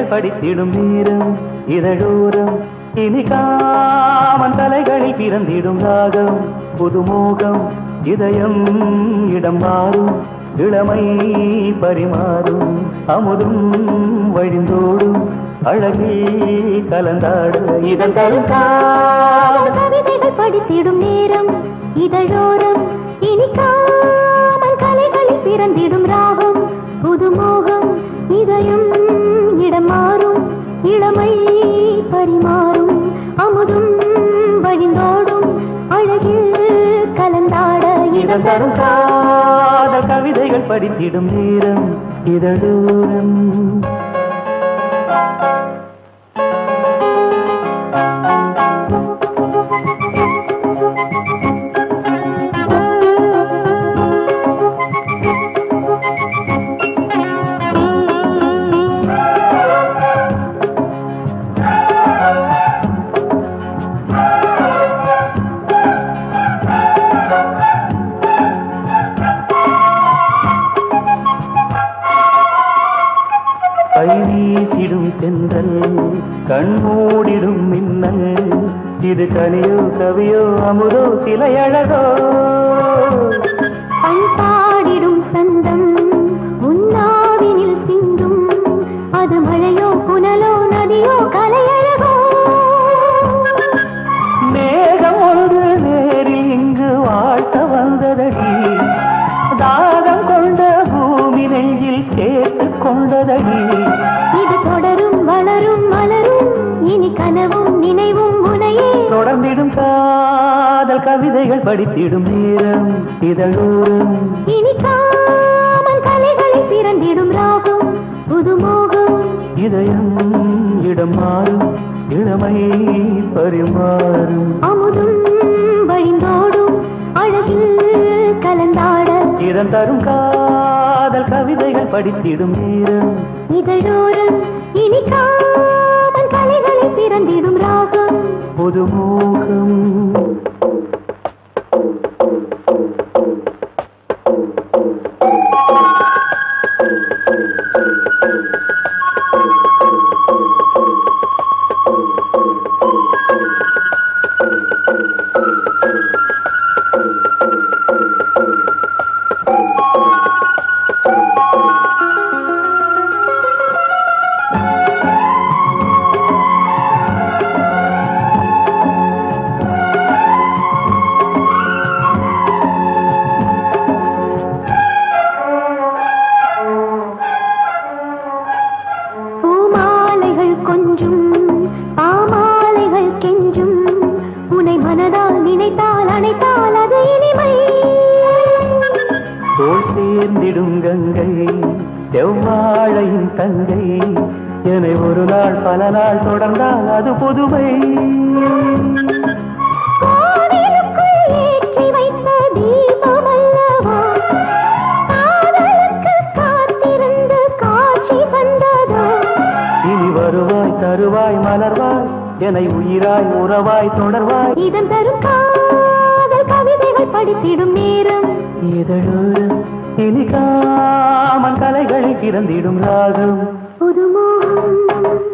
கவிதைகள் படித்திடும் நேரம் இதழோரம் இனி காமன் தலைகளில் பிறந்திடும் ராகம் புதுமோகம் இதயம் இடம் மாறும் இளமை பரிமாறும் அமுதும் வழிந்தோடும் அழகில் கலந்தாட இதன் கவிதைகள் படித்திடும் நேரம் இதழோரம் இனி காமன் கலைகளில் பிறந்திடும் ராகம் புதுமோகம் இதயம் இடம் மாறும் இளமை பரிமாறும் அமுதும் வழிந்தோடும் அழகில் கலந்தாட இதன் தரும் காதல் கவிதைகள் படித்திடும் நேரம் இதழோரம் கைவீசிடும் தென்றல் கண்மூடிடும் மின்னல் இது கனியோ கவியோ அமுதோ சிலையழகோ பண்பாடிடும் சந்தம் உன்னாவினில் சிந்தும் அது மழையோ புனலோ நதியோ கலையழகோ மேகம் ஒன்று நேரில் இங்கு வாழ்த்த வந்ததடி தாகம் கொண்ட பூமி நெஞ்சில் சேர்த்து கொண்டதடி இது தொடரும் வளரும் மலரும் இனி கனவும் நினைவும் முனையே தொடர்ந்திடும் காதல் கவிதைகள் படித்திடும் நேரம் இதழோரம் இனி காமன் கலைகளில் பிறந்திடும் ராகம் புதுமோகம் இதயம் இடம் மாறும் இளமை பரிமாறும் அமுதும் வழிந்தோடும் அழகில் கலந்தாட இதன் தரும் காதல் கவிதைகள் படித்திடும் நேரம் இதழோரம் இனி காமன் கலைகளில் பிறந்திடும் ராகம் புதுமோகம் கொஞ்சும் பாமாலைகள் கெஞ்சும் உன்னை மனதால் நினைத்தால் அணைத்தால் அது இனிமை தோல் சேர்ந்திடும் கங்கை செவ்வாழையின் தங்கை என்னை ஒரு நாள் பல நாள் தொடர்ந்தால் அது புதுமை ஏற்றி வைத்த தீபம் அல்லவா காதலுக்கு காத்திருந்து காட்சி வந்ததோ இனி வருவாய் தருவாய் மலர்வாய் என்னை உயிராய் உறவாய் தொடர்வாய் இதன் தரும் காதல் கவிதைகள் படித்திடும் நேரம் இதழோரம் இனி காமன் கலைகளில் பிறந்திடும் ராகம் புதுமோகம்